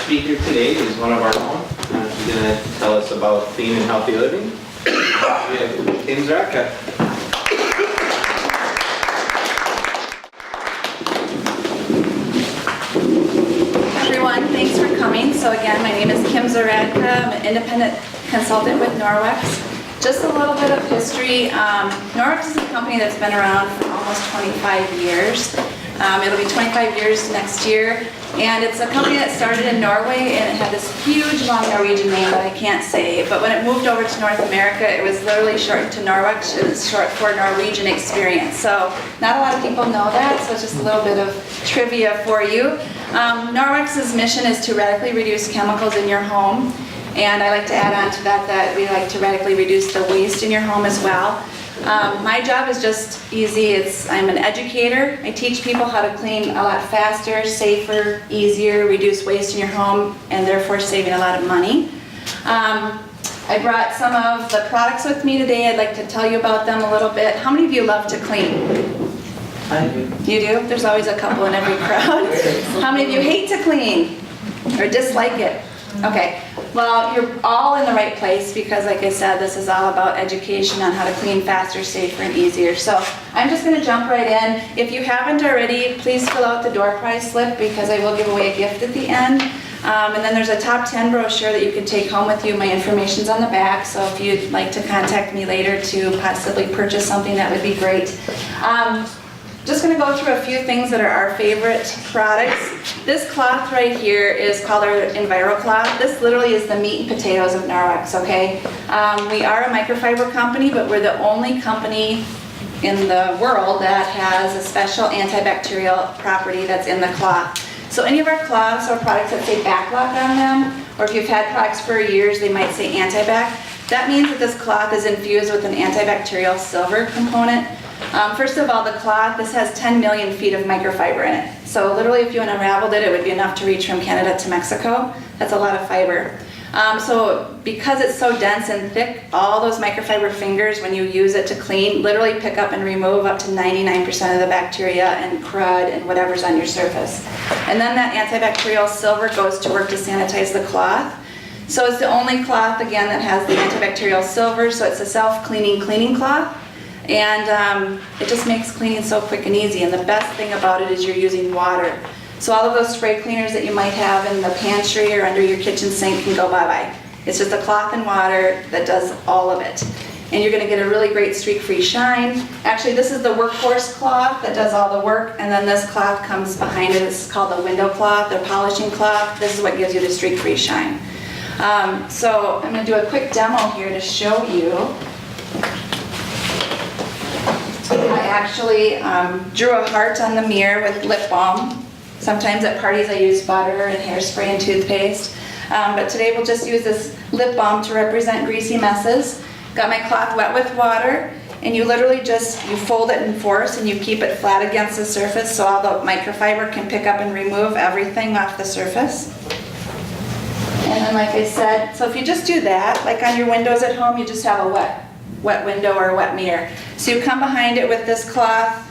speaker today is one of our own. She's going to tell us about clean and healthy living. We have Kim Zahradka. Everyone, thanks for coming. So again, my name is Kim Zahradka. I'm an independent consultant with Norwex. Just a little bit of history. Norwex is a company that's been around for almost 25 years. It'll be 25 years next year. And it's a company that started in Norway, and it had this huge long Norwegian name that I can't say. But when it moved over to North America, it was literally shortened to Norwex. It was short for Norwegian Experience. So not a lot of people know that, so just a little bit of trivia for you. Norwex's mission is to radically reduce chemicals in your home. And I like to add on to that we like to radically reduce the waste in your home as well. My job is just easy. I'm an educator. I teach people how to clean a lot faster, safer, easier, reduce waste in your home, and therefore saving a lot of money. I brought some of the products with me today. I'd like to tell you about them a little bit. How many of you love to clean? I do. You do? There's always a couple in every crowd. How many of you hate to clean or dislike it? Okay, well, you're all in the right place because, like I said, this is all about education on how to clean faster, safer, and easier. So I'm just going to jump right in. If you haven't already, please fill out the door prize slip because I will give away a gift at the end. And then there's a top 10 brochure that you can take home with you. My information's on the back, so if you'd like to contact me later to possibly purchase something, that would be great. Just going to go through a few things that are our favorite products. This cloth right here is called our Enviro cloth. This literally is the meat and potatoes of Norwex, okay? We are a microfiber company, but we're the only company in the world that has a special antibacterial property that's in the cloth. So any of our cloths or products that say backlock on them, or if you've had products for years, they might say antibac. That means that this cloth is infused with an antibacterial silver component. First of all, the cloth, this has 10 million feet of microfiber in it. So literally if you unraveled it, it would be enough to reach from Canada to Mexico. That's a lot of fiber. So because it's so dense and thick, all those microfiber fingers, when you use it to clean, literally pick up and remove up to 99% of the bacteria and crud and whatever's on your surface. And then that antibacterial silver goes to work to sanitize the cloth. So it's the only cloth, again, that has the antibacterial silver, so it's a self-cleaning cleaning cloth. And it just makes cleaning so quick and easy. And the best thing about it is you're using water. So all of those spray cleaners that you might have in the pantry or under your kitchen sink can go bye-bye. It's just a cloth and water that does all of it. And you're going to get a really great streak-free shine. Actually, this is the workhorse cloth that does all the work. And then this cloth comes behind it. It's called the window cloth, the polishing cloth. This is what gives you the streak-free shine. So I'm going to do a quick demo here to show you. I actually drew a heart on the mirror with lip balm. Sometimes at parties I use butter and hairspray and toothpaste. But today we'll just use this lip balm to represent greasy messes. Got my cloth wet with water, and you literally you fold it in force and you keep it flat against the surface so all the microfiber can pick up and remove everything off the surface. And then like I said, so if you just do that, like on your windows at home, you just have a wet window or a wet mirror. So you come behind it with this cloth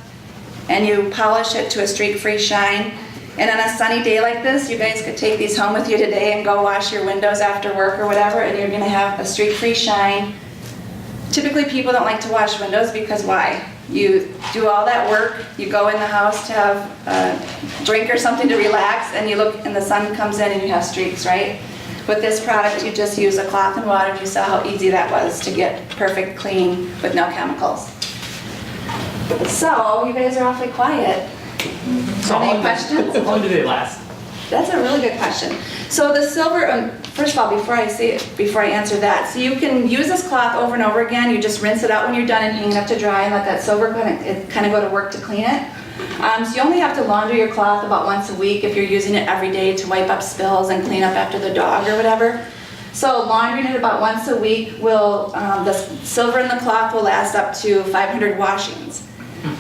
and you polish it to a streak-free shine. And on a sunny day like this, you guys could take these home with you today and go wash your windows after work or whatever, and you're going to have a streak-free shine. Typically people don't like to wash windows because why? You do all that work, you go in the house to have a drink or something to relax, and you look and the sun comes in and you have streaks, right? With this product, you just use a cloth and water, and you saw how easy that was to get perfect clean with no chemicals. So, you guys are awfully quiet. So Any questions? How long did it last? That's a really good question. So the silver, first of all, before I answer that, so you can use this cloth over and over again. You just rinse it out when you're done and hang it up to dry and let that silver kind of go to work to clean it. So you only have to launder your cloth about once a week if you're using it every day to wipe up spills and clean up after the dog or whatever. So laundering it about once a week will, the silver in the cloth will last up to 500 washings.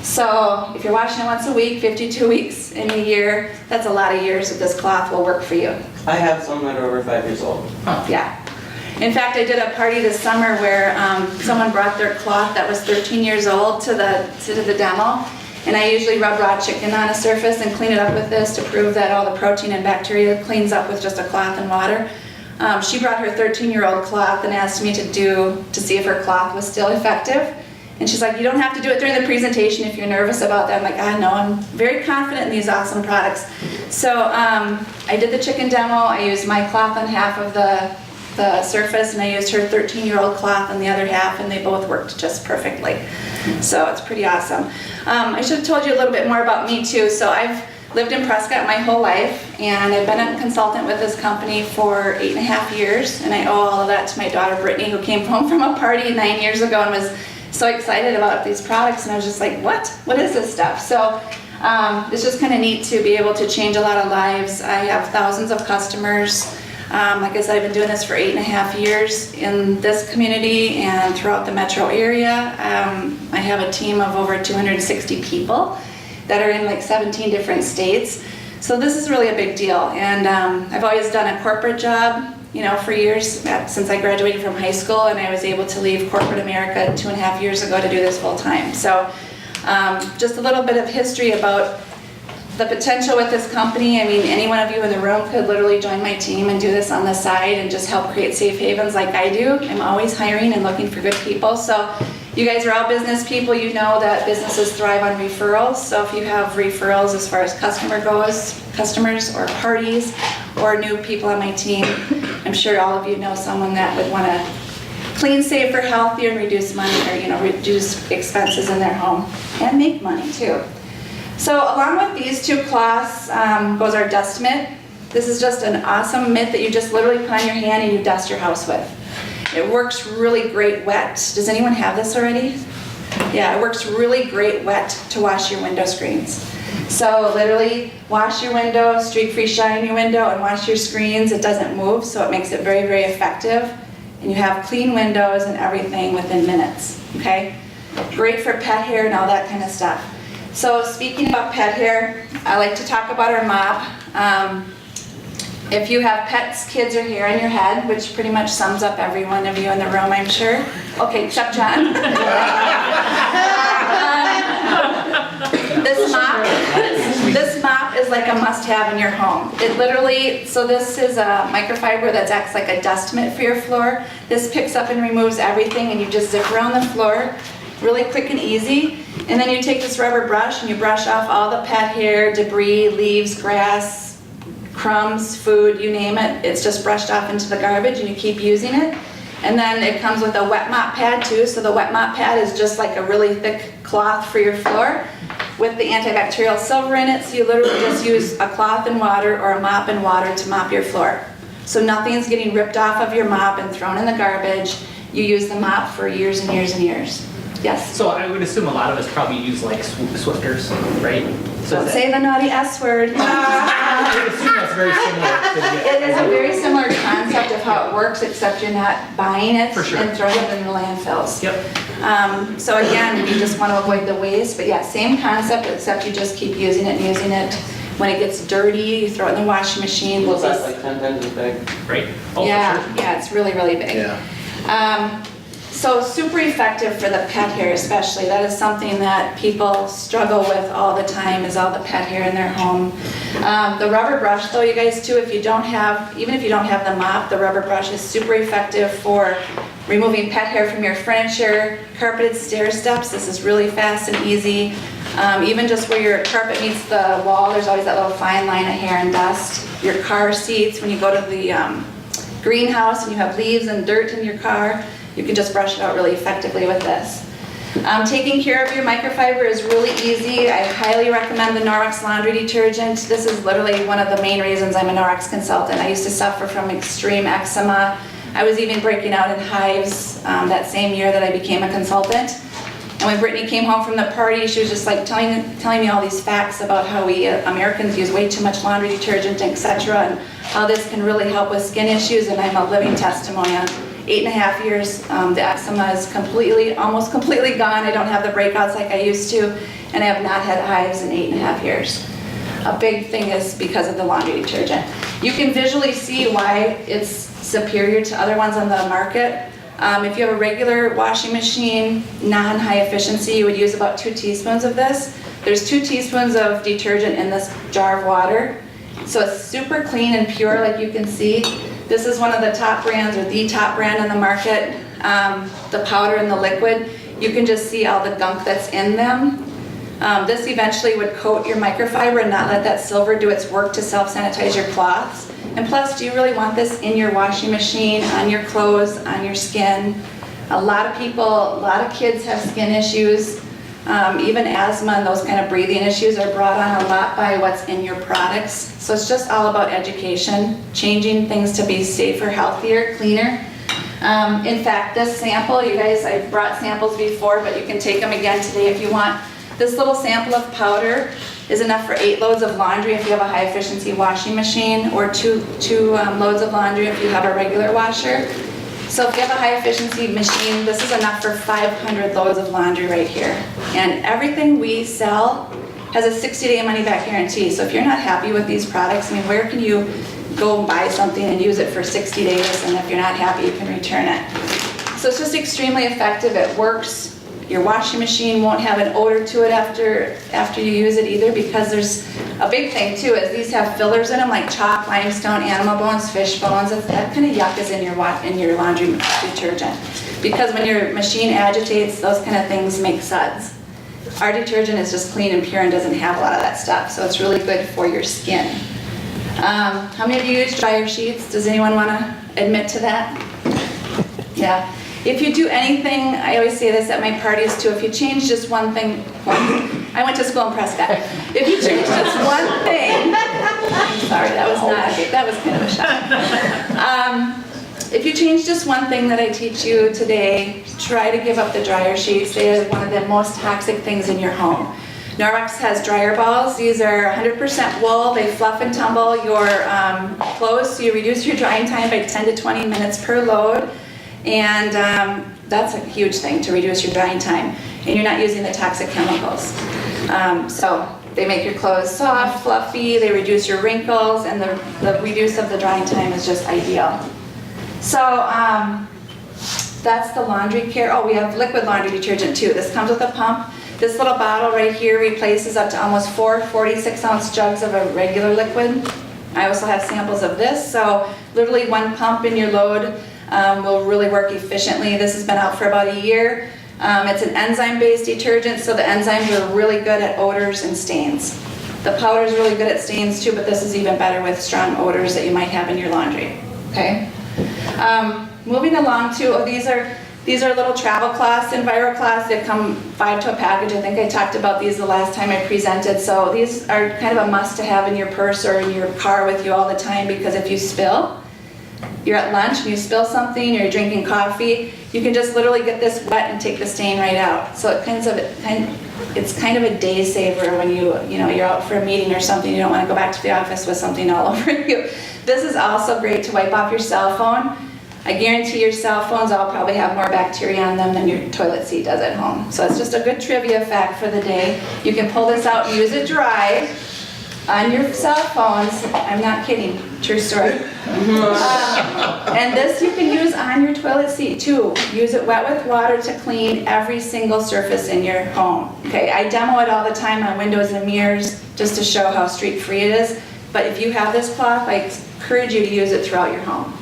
So if you're washing it once a week, 52 weeks in a year, that's a lot of years that this cloth will work for you. I have some that are over 5 years old. Yeah. In fact, I did a party this summer where someone brought their cloth that was 13 years old to the demo, And I usually rub raw chicken on a surface and clean it up with this to prove that all the protein and bacteria cleans up with just a cloth and water. She brought her 13-year-old cloth and asked me to see if her cloth was still effective. And she's like, you don't have to do it during the presentation if you're nervous about that. I'm like, I know, I'm very confident in these awesome products. So I did the chicken demo. I used my cloth on half of the surface, and I used her 13-year-old cloth on the other half, and they both worked just perfectly. So it's pretty awesome. I should have told you a little bit more about me too. So I've lived in Prescott my whole life, and I've been a consultant with this company for 8.5 years, and I owe all of that to my daughter Brittany, who came home from a party 9 years ago and was so excited about these products, and I was just like, what is this stuff? So it's just kind of neat to be able to change a lot of lives. I have thousands of customers. Like I said, I've been doing this for 8.5 years in this community and throughout the metro area. I have a team of over 260 people that are in like 17 different states. So this is really a big deal. And I've always done a corporate job, for years, since I graduated from high school, and I was able to leave corporate America 2.5 years ago to do this full time. So just a little bit of history about the potential with this company. I mean, any one of you in the room could literally join my team and do this on the side and just help create safe havens like I do. I'm always hiring and looking for good people. So you guys are all business people. You know that businesses thrive on referrals. So if you have referrals as far as customers or parties or new people on my team, I'm sure all of you know someone that would want to clean, safer, healthier, and reduce money, or reduce expenses in their home and make money too. So along with these two cloths goes our dust mitt. This is just an awesome mitt that you just literally put on your hand and you dust your house with. It works really great wet. Does anyone have this already? Yeah, it works really great wet to wash your window screens. So literally wash your window, streak-free shine your window, and wash your screens. It doesn't move, so it makes it very, very effective. And you have clean windows and everything within minutes, okay? Great for pet hair and all that kind of stuff. So speaking about pet hair, I like to talk about our mop. If you have pets, kids, or hair on your head, which pretty much sums up every one of you in the room, I'm sure. Okay, except John. This mop is like a must-have in your home. It literally, so this is a microfiber that acts like a dust mitt for your floor. This picks up and removes everything, and you just zip around the floor, really quick and easy. And then you take this rubber brush and you brush off all the pet hair, debris, leaves, grass, crumbs, food, you name it. It's just brushed off into the garbage, and you keep using it. And then it comes with a wet mop pad too. So the wet mop pad is just like a really thick cloth for your floor with the antibacterial silver in it. So you literally just use a cloth and water or a mop and water to mop your floor. So nothing's getting ripped off of your mop and thrown in the garbage. You use the mop for years and years and years. Yes? So I would assume a lot of us probably use like Swifters, right? So Don't say the naughty S word. I would assume that's very similar. It is a very similar concept of how it works, except you're not buying it For sure. and throwing it in the landfills. Yep. So again, you just want to avoid the waste, but yeah, same concept, except you just keep using it and using it. When it gets dirty, you throw it in the washing machine. Well, that's like 10 times as big. Right. Oh, Yeah, for sure. yeah, it's really, really big. Yeah. So super effective for the pet hair especially. That is something that people struggle with all the time, is all the pet hair in their home. The rubber brush though, you guys too, even if you don't have the mop, the rubber brush is super effective for removing pet hair from your furniture, carpeted stair steps. This is really fast and easy. Even just where your carpet meets the wall, there's always that little fine line of hair and dust. Your car seats, when you go to the greenhouse and you have leaves and dirt in your car, you can just brush it out really effectively with this. Taking care of your microfiber is really easy. I highly recommend the Norwex laundry detergent. This is literally one of the main reasons I'm a Norwex consultant. I used to suffer from extreme eczema. I was even breaking out in hives that same year that I became a consultant. And when Brittany came home from the party, she was just like telling me all these facts about how we Americans use way too much laundry detergent, etc., and how this can really help with skin issues, and I'm a living testimony. 8.5 years, the eczema is almost completely gone. I don't have the breakouts like I used to, and I have not had hives in 8.5 years. A big thing is because of the laundry detergent. You can visually see why it's superior to other ones on the market. If you have a regular washing machine, non-high efficiency, you would use about 2 teaspoons of this. There's 2 teaspoons of detergent in this jar of water. So it's super clean and pure, like you can see. This is one of the top brands, or the top brand in the market. The powder and the liquid, you can just see all the gunk that's in them. This eventually would coat your microfiber and not let that silver do its work to self-sanitize your cloths. And plus, do you really want this in your washing machine, on your clothes, on your skin? A lot of people, a lot of kids have skin issues. Even asthma and those kind of breathing issues are brought on a lot by what's in your products. So it's just all about education, changing things to be safer, healthier, cleaner. In fact, this sample, you guys, I've brought samples before, but you can take them again today if you want. This little sample of powder is enough for 8 loads of laundry if you have a high efficiency washing machine, or two loads of laundry if you have a regular washer. So if you have a high efficiency machine, this is enough for 500 loads of laundry right here. And everything we sell has a 60-day money back guarantee. So if you're not happy with these products, I mean, where can you go and buy something and use it for 60 days, and if you're not happy, you can return it. So it's just extremely effective. It works. Your washing machine won't have an odor to it after you use it either, because there's a big thing too, is these have fillers in them like chalk, limestone, animal bones, fish bones. That kind of yuck is in your laundry detergent, because when your machine agitates, those kind of things make suds. Our detergent is just clean and pure and doesn't have a lot of that stuff, so it's really good for your skin. How many of you use dryer sheets? Does anyone want to admit to that? Yeah. If you do anything, I always say this at my parties too, if you change just one thing, I went to school in Prescott. If you change just one thing, sorry, that was kind of a shock. If you change just one thing that I teach you today, try to give up the dryer sheets. They are one of the most toxic things in your home. Norwex has dryer balls. These are 100% wool. They fluff and tumble your clothes, so you reduce your drying time by 10 to 20 minutes per load. And that's a huge thing, to reduce your drying time. And you're not using the toxic chemicals. So they make your clothes soft, fluffy, they reduce your wrinkles, and the reduce of the drying time is just ideal. So that's the laundry care. Oh, we have liquid laundry detergent too. This comes with a pump. This little bottle right here replaces up to almost 4 46-ounce jugs of a regular liquid. I also have samples of this. So literally 1 pump in your load will really work efficiently. This has been out for about a year. It's an enzyme-based detergent, so the enzymes are really good at odors and stains. The powder is really good at stains too, but this is even better with strong odors that you might have in your laundry. Okay. Moving along to, these are little travel cloths, EnviroCloths. They come 5 to a package. I think I talked about these the last time I presented. So these are kind of a must to have in your purse or in your car with you all the time, because if you spill, you're at lunch and you spill something, or you're drinking coffee, you can just literally get this wet and take the stain right out. So it's kind of a day saver when you're out for a meeting or something, you don't want to go back to the office with something all over you. This is also great to wipe off your cell phone. I guarantee your cell phones all probably have more bacteria on them than your toilet seat does at home. So it's just a good trivia fact for the day. You can pull this out and use it dry on your cell phones. I'm not kidding, true story. And this you can use on your toilet seat too. Use it wet with water to clean every single surface in your home. Okay, I demo it all the time on windows and mirrors just to show how streak free it is. But if you have this cloth, I encourage you to use it throughout your home.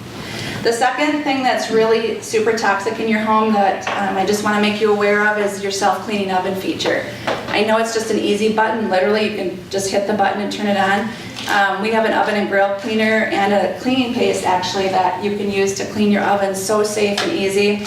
The second thing that's really super toxic in your home that I just want to make you aware of is your self-cleaning oven feature. I know it's just an easy button. Literally, you can just hit the button and turn it on. We have an oven and grill cleaner and a cleaning paste actually that you can use to clean your oven. So safe and easy.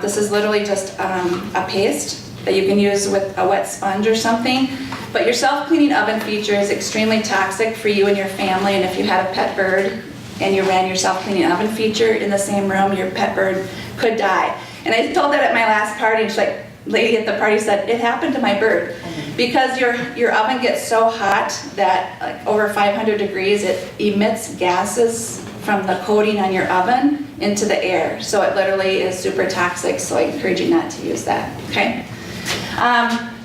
This is literally just a paste that you can use with a wet sponge or something. But your self-cleaning oven feature is extremely toxic for you and your family, and if you had a pet bird and you ran your self-cleaning oven feature in the same room, your pet bird could die. And I told that at my last party, and she's like, lady at the party said, it happened to my bird. Because your oven gets so hot that like over 500 degrees, it emits gases from the coating on your oven into the air. So it literally is super toxic, so I encourage you not to use that, okay?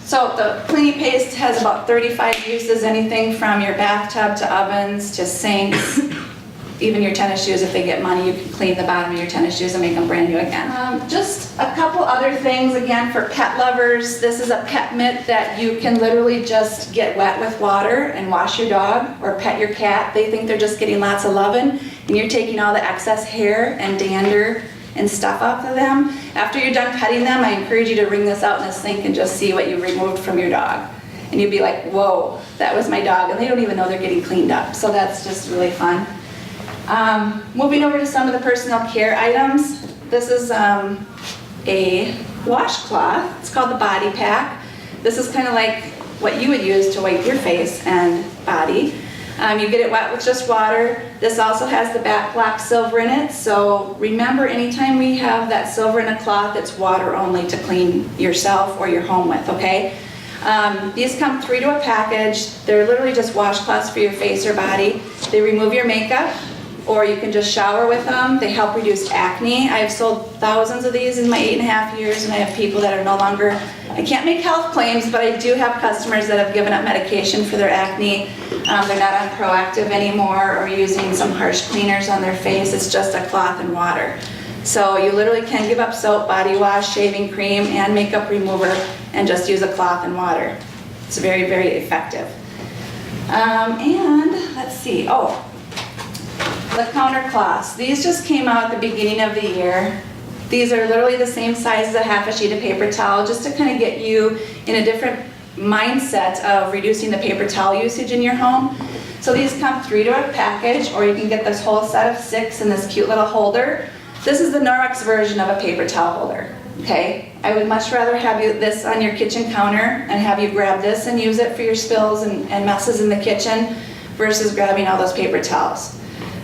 So the cleaning paste has about 35 uses, anything from your bathtub to ovens to sinks. even your tennis shoes, if they get money, you can clean the bottom of your tennis shoes and make them brand new again. Just a couple other things, again, for pet lovers. This is a pet mitt that you can literally just get wet with water and wash your dog or pet your cat. They think they're just getting lots of loving, and you're taking all the excess hair and dander and stuff off of them. After you're done petting them, I encourage you to wring this out in the sink and just see what you removed from your dog. And you'd be like, whoa, that was my dog, and they don't even know they're getting cleaned up. So that's just really fun. Moving over to some of the personal care items. This is a washcloth. It's called the body pack. This is kind of like what you would use to wipe your face and body. You get it wet with just water. This also has the back black silver in it. So remember, anytime we have that silver in a cloth, it's water only to clean yourself or your home with, okay? These come 3 to a package. They're literally just washcloths for your face or body. They remove your makeup, or you can just shower with them. They help reduce acne. I've sold thousands of these in my 8.5 years, and I have people that are no longer, I can't make health claims, but I do have customers that have given up medication for their acne. They're not on Proactive anymore or using some harsh cleaners on their face. It's just a cloth and water. So you literally can give up soap, body wash, shaving cream, and makeup remover, and just use a cloth and water. It's very, very effective. And let's see, the counter cloths. These just came out at the beginning of the year. These are literally the same size as a half a sheet of paper towel, just to kind of get you in a different mindset of reducing the paper towel usage in your home. So these come 3 to a package, or you can get this whole set of 6 in this cute little holder. This is the Norwex version of a paper towel holder, okay? I would much rather have this on your kitchen counter and have you grab this and use it for your spills and messes in the kitchen versus grabbing all those paper towels.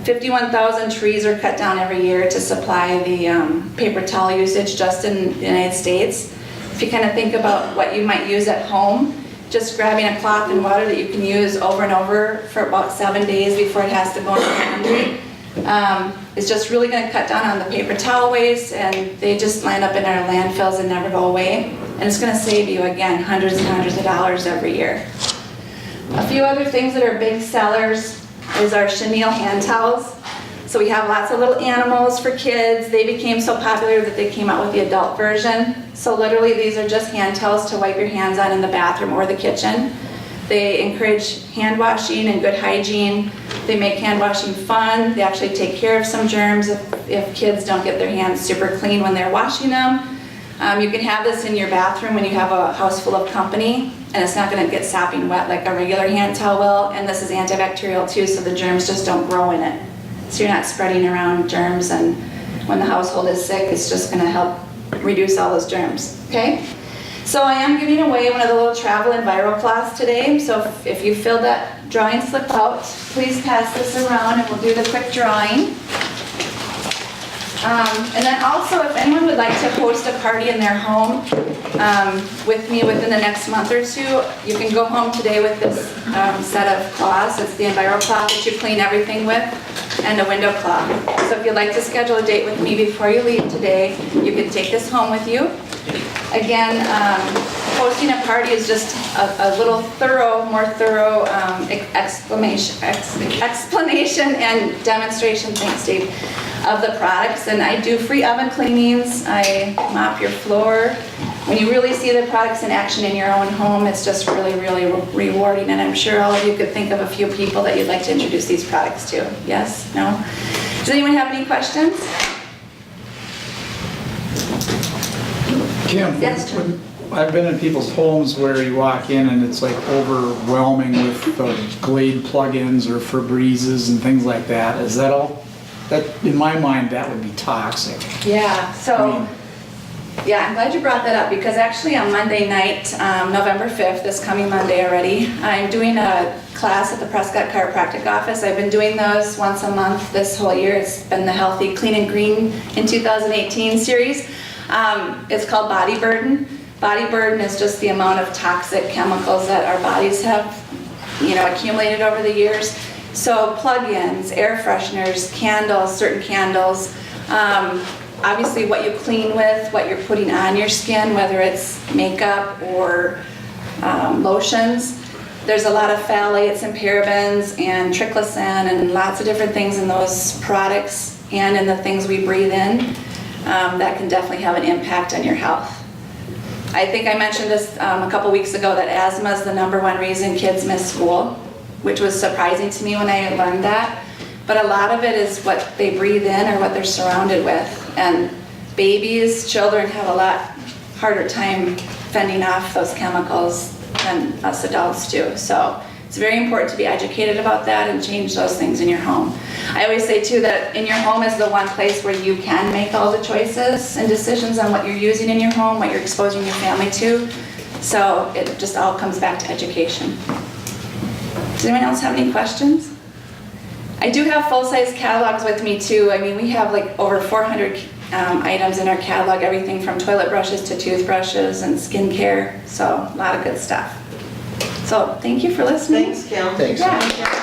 51,000 trees are cut down every year to supply the paper towel usage just in the United States. If you kind of think about what you might use at home, just grabbing a cloth and water that you can use over and over for about 7 days before it has to go in the laundry is just really going to cut down on the paper towel waste, and they just land up in our landfills and never go away. And it's going to save you, again, hundreds and hundreds of dollars every year. A few other things that are big sellers is our chenille hand towels. So we have lots of little animals for kids. They became so popular that they came out with the adult version. So literally these are just hand towels to wipe your hands on in the bathroom or the kitchen. They encourage hand washing and good hygiene. They make hand washing fun. They actually take care of some germs if kids don't get their hands super clean when they're washing them. You can have this in your bathroom when you have a house full of company, and it's not going to get sopping wet like a regular hand towel will. And this is antibacterial too, so the germs just don't grow in it. So you're not spreading around germs, and when the household is sick, it's just going to help reduce all those germs, okay? So I am giving away one of the little travel and viral cloths today. So if you filled that drawing slip out, please pass this around and we'll do the quick drawing. And then also, if anyone would like to host a party in their home with me within the next month or two, you can go home today with this set of cloths. It's the Enviro cloth that you clean everything with, and a window cloth. So if you'd like to schedule a date with me before you leave today, you can take this home with you. Again, hosting a party is just a little more thorough explanation and demonstration, thanks Steve, of the products. And I do free oven cleanings. I mop your floor. When you really see the products in action in your own home, it's just really, really rewarding. And I'm sure all of you could think of a few people that you'd like to introduce these products to. Yes? No? Does anyone have any questions? Kim, Yes, Jim. I've been in people's homes where you walk in and it's like overwhelming with Glade plugins or Febrezes and things like that. Is that all? That, in my mind, that would be toxic. Yeah, so, I mean, yeah, I'm glad you brought that up, because actually on Monday night, November 5th, this coming Monday already, I'm doing a class at the Prescott Chiropractic office. I've been doing those once a month this whole year. It's been the Healthy, Clean and Green in 2018 series. It's called Body Burden. Body burden is just the amount of toxic chemicals that our bodies have, accumulated over the years. So plug-ins, air fresheners, candles, certain candles, obviously what you clean with, what you're putting on your skin, whether it's makeup or lotions. There's a lot of phthalates and parabens and triclosan and lots of different things in those products and in the things we breathe in that can definitely have an impact on your health. I think I mentioned this a couple weeks ago that asthma is the #1 reason kids miss school, which was surprising to me when I learned that. But a lot of it is what they breathe in or what they're surrounded with. And babies, children have a lot harder time fending off those chemicals than us adults do. So it's very important to be educated about that and change those things in your home. I always say too that in your home is the one place where you can make all the choices and decisions on what you're using in your home, what you're exposing your family to. So it just all comes back to education. Does anyone else have any questions? I do have full-size catalogs with me too. I mean, we have like over 400 items in our catalog, everything from toilet brushes to toothbrushes and skincare. So a lot of good stuff. So thank you for listening. Thanks, Kim. Thanks. Yeah.